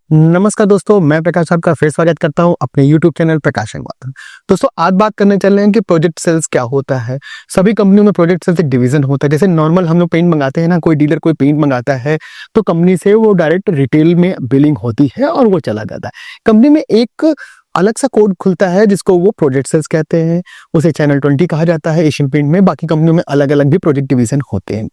नमस्कार दोस्तों, मैं प्रकाश आपका फिर स्वागत करता हूं अपने YouTube चैनल प्रकाश संगवाद। दोस्तों, आज बात करने चल रहे हैं कि प्रोजेक्ट सेल्स क्या होता है। सभी कंपनियों में प्रोजेक्ट सेल्स एक डिवीजन होता है। जैसे नॉर्मल हम लोग पेंट मंगाते हैं ना, कोई डीलर कोई पेंट मंगाता है तो कंपनी से वो डायरेक्ट रिटेल में बिलिंग होती है और वो चला जाता है। कंपनी में एक अलग सा कोड खुलता है जिसको वो प्रोजेक्ट सेल्स कहते हैं। उसे चैनल 20 कहा जाता है एशियन पेंट में। बाकी कंपनियों में अलग अलग भी प्रोजेक्ट डिवीजन होते हैं।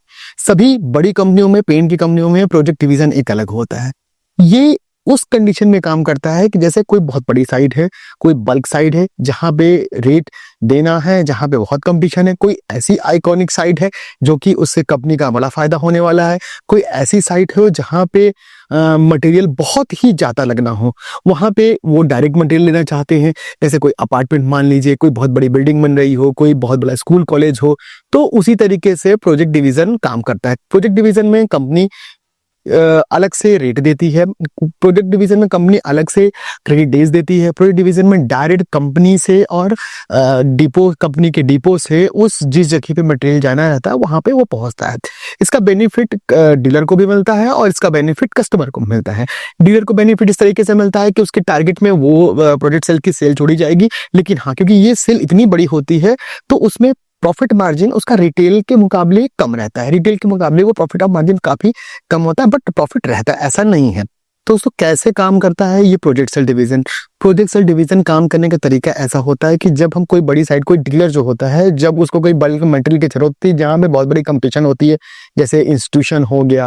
सभी बड़ी कंपनियों में, पेंट की कंपनियों में प्रोजेक्ट डिवीजन एक अलग होता है। ये उस कंडीशन में काम करता है कि जैसे कोई बहुत बड़ी साइट है, कोई बल्क साइट है जहां पे रेट देना है, जहां पे बहुत कंपटीशन है, कोई ऐसी आइकॉनिक साइट है जो कि उससे कंपनी का बड़ा फायदा होने वाला है, कोई ऐसी साइट हो जहां पे मटेरियल बहुत ही ज्यादा लगना हो, वहां पे वो डायरेक्ट मटेरियल लेना चाहते हैं। जैसे कोई अपार्टमेंट मान लीजिए, कोई बहुत बड़ी बिल्डिंग बन रही हो, कोई बहुत बड़ा स्कूल कॉलेज हो, तो उसी तरीके से प्रोजेक्ट डिवीजन काम करता है। प्रोजेक्ट डिवीजन में कंपनी अलग से रेट देती है। प्रोजेक्ट डिवीजन में कंपनी अलग से क्रेडिट डेज देती है। प्रोजेक्ट डिवीजन में डायरेक्ट कंपनी से और डिपो, कंपनी के डिपो से उस जिस जगह पे मटेरियल जाना रहता है वहां पे वो पहुंचता है। इसका बेनिफिट डीलर को भी मिलता है और इसका बेनिफिट कस्टमर को मिलता है। डीलर को बेनिफिट इस तरीके से मिलता है कि उसके टारगेट में वो प्रोजेक्ट सेल की सेल जोड़ी जाएगी, लेकिन हाँ, क्योंकि ये सेल इतनी बड़ी होती है तो उसमें प्रॉफिट मार्जिन उसका रिटेल के मुकाबले कम रहता है। रिटेल के मुकाबले वो प्रॉफिट ऑफ मार्जिन काफी कम होता है, बट प्रॉफिट रहता है, ऐसा नहीं है। तो उसको कैसे काम करता है ये project cell division? Project cell division काम करने का तरीका ऐसा होता है कि जब हम कोई बड़ी साइट, कोई डीलर जो होता है, जब उसको कोई बल्क मटेरियल की जरूरत होती है जहां पे बहुत बड़ी कंपटीशन होती है, जैसे इंस्टीट्यूशन हो गया,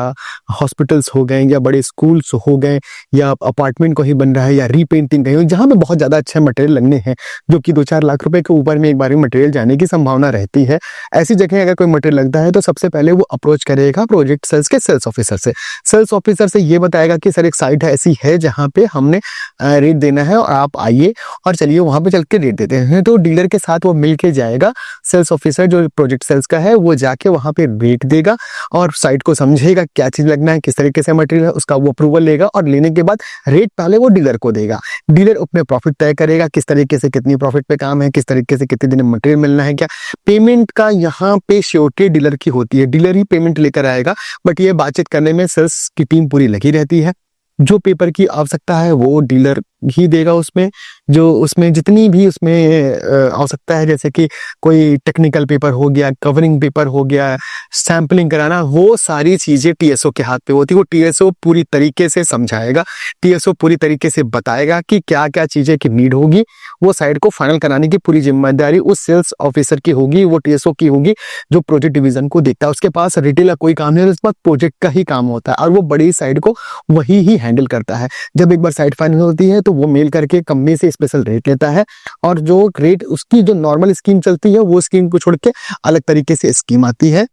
हॉस्पिटल्स हो गए, या बड़े स्कूल्स हो गए, या अपार्टमेंट को ही बन रहा है, या रीपेंटिंग कहीं, जहां पे बहुत ज्यादा अच्छे मटेरियल लगने हैं जो कि 2-4 लाख रुपए के ऊपर में एक बार मटेरियल जाने की संभावना रहती है, ऐसी जगह अगर कोई मटेरियल लगता है तो सबसे पहले वो अप्रोच करेगा प्रोजेक्ट सेल्स के सेल्स ऑफिसर से। सेल्स ऑफिसर से ये बताएगा कि सर एक साइट ऐसी है जहां पे हमने रेट देना है और आप आइए और चलिए वहां पे चल के रेट देते हैं। तो डीलर के साथ वो मिल के जाएगा। सेल्स ऑफिसर जो प्रोजेक्ट सेल्स का है वो जाके वहां पे रेट देगा और साइट को समझेगा क्या चीज लगना है, किस तरीके से मटेरियल है, उसका वो अप्रूवल लेगा और लेने के बाद रेट पहले वो डीलर को देगा। डीलर अपने प्रॉफिट तय करेगा, किस तरीके से कितनी प्रॉफिट पे काम है, किस तरीके से कितने दिन में मटेरियल मिलना है, क्या पेमेंट का यहाँ पे श्योरिटी डीलर की होती है। डीलर ही पेमेंट लेकर आएगा, बट ये बातचीत करने में सेल्स की टीम पूरी लगी रहती है। जो पेपर की आवश्यकता है वो डीलर ही देगा। उसमें जो उसमें जितनी भी उसमें आवश्यकता है, जैसे कि कोई टेक्निकल पेपर हो गया, कवरिंग पेपर हो गया, सैंपलिंग कराना, वो सारी चीजें टीएसओ के हाथ पे होती है। वो टीएसओ पूरी तरीके से समझाएगा, टीएसओ पूरी तरीके से बताएगा कि क्या क्या चीजें की नीड होगी। वो साइड को फाइनल कराने की पूरी जिम्मेदारी उस सेल्स ऑफिसर की होगी, वो टीएसओ की होगी जो प्रोजेक्ट डिवीजन को देखता है। उसके पास रिटेल का कोई काम नहीं, उसके पास प्रोजेक्ट का ही काम होता है और वो बड़ी साइड को वही ही हैंडल करता है। जब एक बार साइट फाइनल होती है तो वो मेल करके कंपनी से स्पेशल रेट लेता है और जो रेट उसकी जो नॉर्मल स्कीम चलती है वो स्कीम को छोड़ के अलग तरीके से स्कीम आती है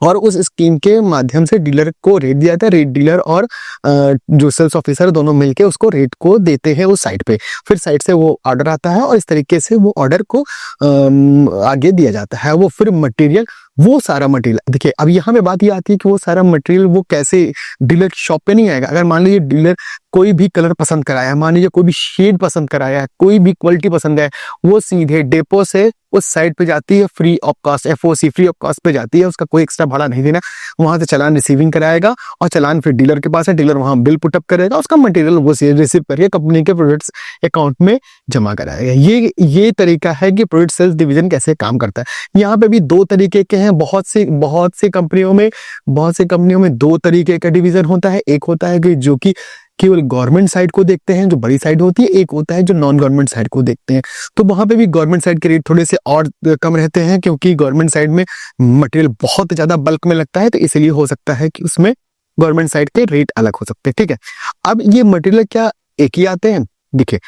और उस स्कीम के माध्यम से डीलर को रेट दिया जाता है। रेट डीलर और जो सेल्स ऑफिसर दोनों मिलके उसको रेट को देते हैं उस साइट पे। फिर साइट से वो ऑर्डर आता है और इस तरीके से वो ऑर्डर को आगे दिया जाता है। वो फिर मटेरियल, वो सारा मटेरियल, देखिए अब यहाँ पे बात ये आती है कि वो सारा मटेरियल वो कैसे डीलर की शॉप पे नहीं आएगा। अगर मान लीजिए डीलर कोई भी कलर पसंद कराया, मान लीजिए कोई भी शेड पसंद कराया है, कोई भी क्वालिटी पसंद है, वो सीधे डेपो से उस साइट पे जाती है, free of cost, FOC free of cost पे जाती है। उसका कोई एक्स्ट्रा भाड़ा नहीं देना। वहां से चालान रिसीविंग कराएगा और चालान फिर डीलर के पास है, डीलर वहां बिल पुटअप करेगा, उसका मटेरियल वो रिसीव करके कंपनी के प्रोडक्ट्स अकाउंट में जमा कराएगा। ये तरीका है कि प्रोडक्ट सेल्स डिवीजन कैसे काम करता है। यहाँ पे भी दो तरीके के हैं। बहुत सी कंपनियों में दो तरीके का डिवीजन होता है। एक होता है कि जो कि केवल गवर्नमेंट साइड को देखते हैं, जो बड़ी साइड होती है। एक होता है जो नॉन गवर्नमेंट साइड को देखते हैं। तो वहां पे भी गवर्नमेंट साइड के रेट थोड़े से और कम रहते हैं, क्योंकि गवर्नमेंट साइड में मटेरियल बहुत ज्यादा बल्क में लगता है, तो इसलिए हो सकता है कि उसमें गवर्नमेंट साइड के रेट अलग हो सकते हैं। ठीक है, अब ये मटेरियल क्या एक ही आते हैं? देखिए,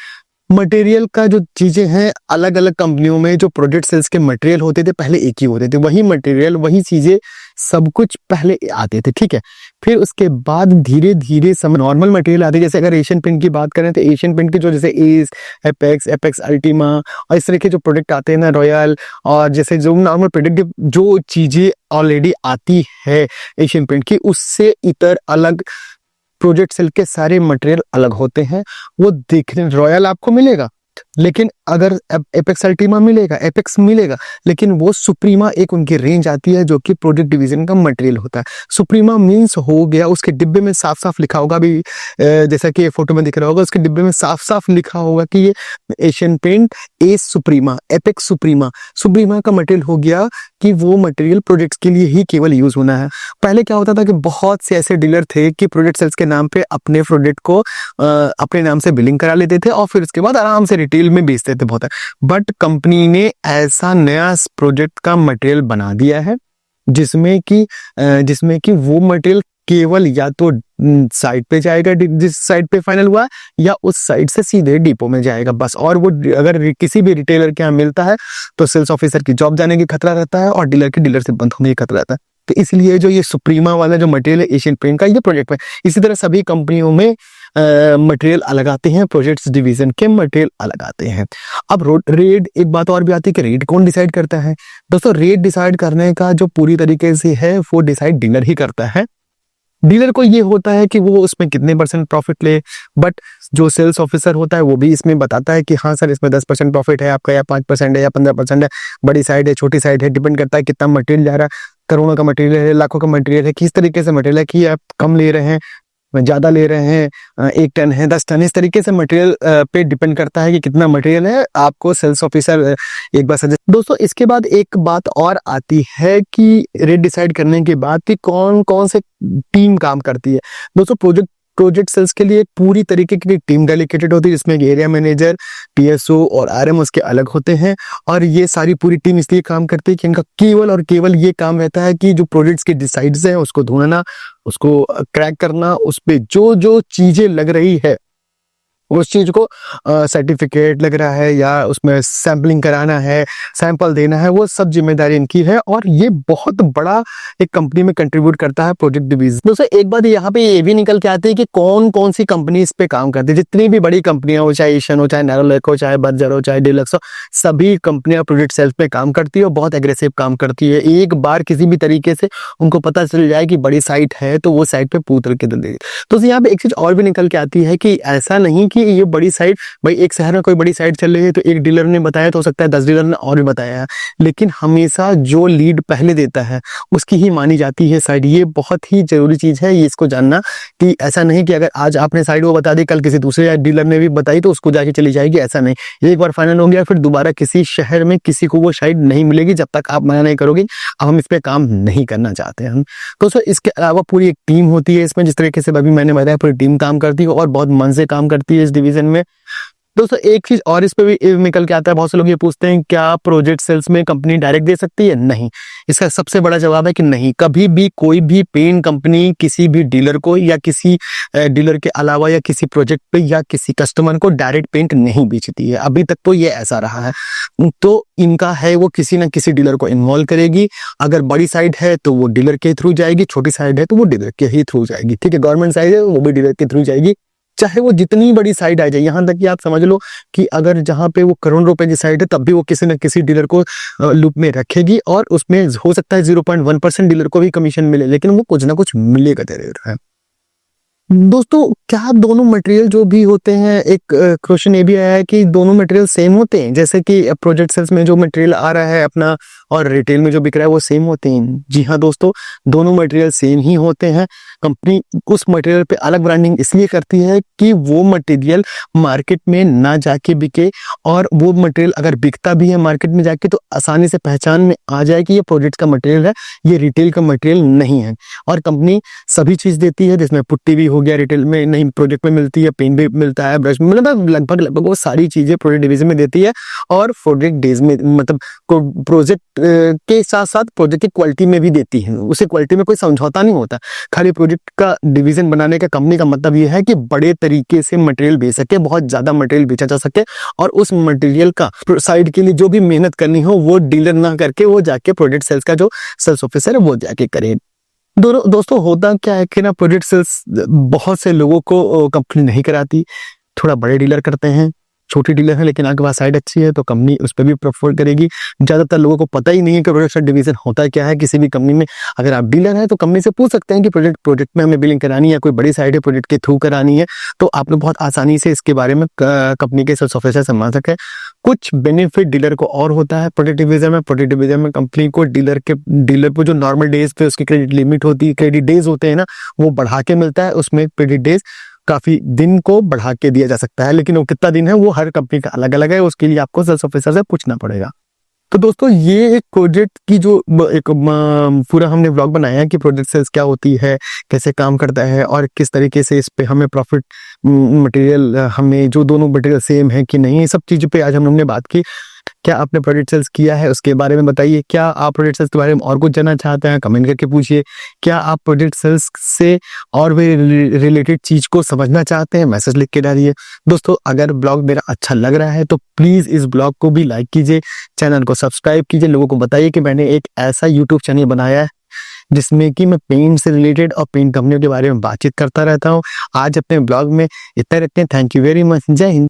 मटेरियल का जो चीजें हैं, अलग अलग कंपनियों में जो प्रोजेक्ट सेल्स के मटेरियल होते थे पहले एक ही होते थे। वही मटेरियल, वही चीजें, सब कुछ पहले आते थे। ठीक है, फिर उसके बाद धीरे धीरे सब नॉर्मल मटेरियल आते। जैसे अगर एशियन पेंट की बात करें तो एशियन पेंट के जो जैसे एस, एपेक्स अल्टीमा और इस तरह के जो प्रोडक्ट आते हैं ना, रॉयल, और जैसे जो नॉर्मल प्रोडक्ट, जो चीजें ऑलरेडी आती है एशियन पेंट की, उससे इतर अलग प्रोजेक्ट सेल के सारे मटेरियल अलग होते हैं। वो देखने रॉयल आपको मिलेगा, लेकिन अगर एपेक्स अल्टीमा मिलेगा, एपेक्स मिलेगा, लेकिन वो सुप्रीमा एक उनकी रेंज आती है जो कि प्रोजेक्ट डिवीजन का मटेरियल होता है। सुप्रीमा मीन्स हो गया, उसके डिब्बे में साफ साफ लिखा होगा भी, जैसा कि फोटो में दिख रहा होगा, उसके डिब्बे में साफ साफ लिखा होगा कि ये एशियन पेंट ए सुप्रीमा, एपेक्स सुप्रीमा। सुप्रीमा का मटेरियल हो गया कि वो मटेरियल प्रोजेक्ट्स के लिए ही केवल यूज होना है। पहले क्या होता था कि बहुत से ऐसे डीलर थे कि प्रोजेक्ट सेल्स के नाम पे अपने प्रोजेक्ट को अपने नाम से बिलिंग करा लेते थे और फिर उसके बाद आराम से रिटेल में बेचते थे बहुत। बट कंपनी ने ऐसा नया प्रोजेक्ट का मटेरियल बना दिया है जिसमें कि वो मटेरियल केवल या तो साइट पे जाएगा, जिस साइट पे फाइनल हुआ, या उस साइट से सीधे डिपो में जाएगा बस। और वो अगर किसी भी रिटेलर के यहाँ मिलता है तो सेल्स ऑफिसर की जॉब जाने की खतरा रहता है और डीलर के डीलरशिप बंद होने की खतरा रहता है। तो इसलिए जो ये सुप्रीमा वाला जो मटेरियल है एशियन पेंट का, ये प्रोजेक्ट में, इसी तरह सभी कंपनियों में मटेरियल अलग आते हैं, प्रोजेक्ट्स डिवीजन के मटेरियल अलग आते हैं। अब रेट, एक बात और भी आती है कि रेट कौन डिसाइड करता है। दोस्तों रेट डिसाइड करने का जो पूरी तरीके से है वो डिसाइड डीलर ही करता है। डीलर को ये होता है कि वो उसमें कितने % प्रॉफिट ले, बट जो सेल्स ऑफिसर होता है वो भी इसमें बताता है कि हाँ सर इसमें 10% प्रॉफिट है आपका, या 5% है, या 15% है। बड़ी साइड है, छोटी साइड है, डिपेंड करता है कितना मटेरियल जा रहा है, करोड़ों का मटेरियल है, लाखों का मटेरियल है, किस तरीके से मटेरियल है, कि आप कम ले रहे हैं, ज्यादा ले रहे हैं, 1 टन है, 10 टन, इस तरीके से मटेरियल पे डिपेंड करता है कि कितना मटेरियल है। आपको सेल्स ऑफिसर एक बार सजेस्ट। दोस्तों इसके बाद एक बात और आती है कि रेट डिसाइड करने के बाद कि कौन कौन से टीम काम करती है। दोस्तों प्रोजेक्ट सेल्स के लिए पूरी तरीके की टीम डेडिकेटेड होती है, जिसमें एरिया मैनेजर, पीएसओ और आरएम उसके अलग होते हैं। और ये सारी पूरी टीम इसलिए काम करती है कि इनका केवल और केवल ये काम रहता है कि जो प्रोजेक्ट्स के डिसाइड्स हैं उसको ढूंढना, उसको क्रैक करना, उस पे जो जो चीजें लग रही है उस चीज को, सर्टिफिकेट लग रहा है या उसमें सैंपलिंग कराना है, सैंपल देना है, वो सब जिम्मेदारी इनकी है। और ये बहुत बड़ा एक कंपनी में कंट्रीब्यूट करता है प्रोजेक्ट डिवीजन। दोस्तों एक बात यहाँ पे ये भी निकल के आती है कि कौन कौन सी कंपनी इस पे काम करती है। जितनी भी बड़ी कंपनियां हो, चाहे एशियन हो, चाहे नेरोलैक हो, चाहे बर्जर हो, चाहे डीलक्स हो, सभी कंपनियां प्रोजेक्ट सेल्स पे काम करती है और बहुत एग्रेसिव काम करती है। एक बार किसी भी तरीके से उनको पता चल जाए कि बड़ी साइट है तो वो साइट पे पूत के दे देगी। तो यहाँ पे एक चीज और भी निकल के आती है कि ऐसा नहीं कि ये बड़ी साइट, भाई एक शहर में कोई बड़ी साइट चल रही है तो एक डीलर ने बताया तो हो सकता है 10 डीलर ने और भी बताया है, लेकिन हमेशा जो लीड पहले देता है उसकी ही मानी जाती है साइट। ये बहुत ही जरूरी चीज है, ये इसको जानना कि ऐसा नहीं कि अगर आज आपने साइट वो बता दी, कल किसी दूसरे डीलर ने भी बताई तो उसको जाके चली जाएगी, ऐसा नहीं। एक बार फाइनल हो गया फिर दोबारा किसी शहर में किसी को वो साइट नहीं मिलेगी जब तक आप मना नहीं करोगे। अब हम इस पे काम नहीं करना चाहते हैं। तो सर इसके अलावा पूरी एक टीम होती है इसमें, जिस तरीके से अभी मैंने बताया पूरी टीम काम करती है और बहुत मन से काम करती है इस डिवीजन में। दोस्तों एक चीज और इस पे भी निकल के आता है, बहुत से लोग ये पूछते हैं क्या प्रोजेक्ट सेल्स में कंपनी डायरेक्ट दे सकती है? नहीं, इसका सबसे बड़ा जवाब है कि नहीं। कभी भी कोई भी पेंट कंपनी किसी भी डीलर को या किसी डीलर के अलावा या किसी प्रोजेक्ट पे या किसी कस्टमर को डायरेक्ट पेंट नहीं बेचती है। अभी तक तो ये ऐसा रहा है। तो इनका है वो किसी ना किसी डीलर को इन्वॉल्व करेगी। अगर बड़ी साइड है तो वो डीलर के थ्रू जाएगी, छोटी साइड है तो वो डीलर के ही थ्रू जाएगी। ठीक है, गवर्नमेंट साइड है वो भी डीलर के थ्रू जाएगी, चाहे वो जितनी बड़ी साइड आ जाए। यहां तक कि आप समझ लो कि अगर जहां पे वो करोड़ रुपए की साइड है तब भी वो किसी न किसी डीलर को लूप में रखेगी और उसमें हो सकता है 0.1% डीलर को भी कमीशन मिले, लेकिन वो कुछ ना कुछ मिलेगा जरूर है। दोस्तों क्या दोनों मटेरियल जो भी होते हैं, एक क्वेश्चन ये भी आया है कि दोनों मटेरियल सेम होते हैं, जैसे कि प्रोजेक्ट सेल्स में जो मटेरियल आ रहा है अपना और रिटेल में जो बिक रहा है वो सेम होते हैं? जी हाँ दोस्तों, दोनों मटेरियल सेम ही होते हैं। कंपनी उस मटेरियल पे अलग ब्रांडिंग इसलिए करती है कि वो मटेरियल मार्केट में ना जाके बिके, और वो मटेरियल अगर बिकता भी है मार्केट में जाके तो आसानी से पहचान में आ जाए कि ये प्रोजेक्ट का मटेरियल है, ये रिटेल का मटेरियल नहीं है। और कंपनी सभी चीज देती है, जिसमें पुट्टी भी हो गया रिटेल में नहीं, प्रोजेक्ट में मिलती है, पेन भी मिलता है, ब्रश मतलब लगभग वो सारी चीजें प्रोजेक्ट डिवीजन में देती है। और प्रोजेक्ट डेज में मतलब प्रोजेक्ट के साथ साथ प्रोजेक्ट की क्वालिटी में भी देती है। उसे क्वालिटी में कोई समझौता नहीं होता। खाली प्रोजेक्ट का डिवीजन बनाने का कंपनी का मतलब यह है कि बड़े तरीके से मटेरियल बेच सके, बहुत ज्यादा मटेरियल बेचा जा सके, और उस मटेरियल का साइड के लिए जो भी मेहनत करनी हो वो डीलर ना करके वो जाके प्रोजेक्ट सेल्स का जो सेल्स ऑफिसर है वो जाके करे। दोस्तों होता क्या है कि ना, प्रोजेक्ट सेल्स बहुत से लोगों को कंपनी नहीं कराती, थोड़ा बड़े डीलर करते हैं। छोटी डीलर है लेकिन आपके पास साइट अच्छी है तो कंपनी उस पर भी प्रेफर करेगी। ज़्यादातर लोगों को पता ही नहीं है कि प्रोजेक्ट सेल्स डिवीजन होता क्या है। किसी भी कंपनी में अगर आप डीलर हैं तो कंपनी से पूछ सकते हैं कि प्रोजेक्ट में हमें बिलिंग करानी है, कोई बड़ी साइट है प्रोजेक्ट के थ्रू करानी है, तो आप लोग बहुत आसानी से इसके बारे में कंपनी के सेल्स ऑफिसर से मांग सकते हैं। कुछ बेनिफिट डीलर को और होता है प्रोजेक्ट डिवीजन में कंपनी को डीलर को जो नॉर्मल डेज पे उसकी क्रेडिट लिमिट होती है, क्रेडिट डेज होते हैं ना, वो बढ़ा के मिलता है। उसमें क्रेडिट डेज काफी दिन को बढ़ा के दिया जा सकता है, लेकिन वो कितना दिन है वो हर कंपनी का अलग अलग है, उसके लिए आपको सेल्स ऑफिसर से पूछना पड़ेगा। तो दोस्तों ये एक प्रोजेक्ट की जो पूरा हमने व्लॉग बनाया है कि प्रोजेक्ट सेल्स क्या होती है, कैसे काम करता है और किस तरीके से इस पे हमें प्रॉफिट मटेरियल, हमें जो दोनों मटेरियल सेम है कि नहीं, ये सब चीज़ों पे आज हमने बात की। क्या आपने प्रोजेक्ट सेल्स किया है उसके बारे में बताइए। क्या आप प्रोजेक्ट सेल्स के बारे में और कुछ जानना चाहते हैं कमेंट करके पूछिए। क्या आप प्रोजेक्ट सेल्स से और भी रिलेटेड चीज को समझना चाहते हैं, मैसेज लिख के डालिए। दोस्तों अगर ब्लॉग मेरा अच्छा लग रहा है तो प्लीज इस ब्लॉग को भी लाइक कीजिए, चैनल को सब्सक्राइब कीजिए, लोगों को बताइए कि मैंने एक ऐसा यूट्यूब चैनल बनाया है जिसमें कि मैं पेंट से रिलेटेड और पेंट कंपनियों के बारे में बातचीत करता रहता हूँ। आज अपने ब्लॉग में इतना रखते हैं। Thank you very much. जय हिंद।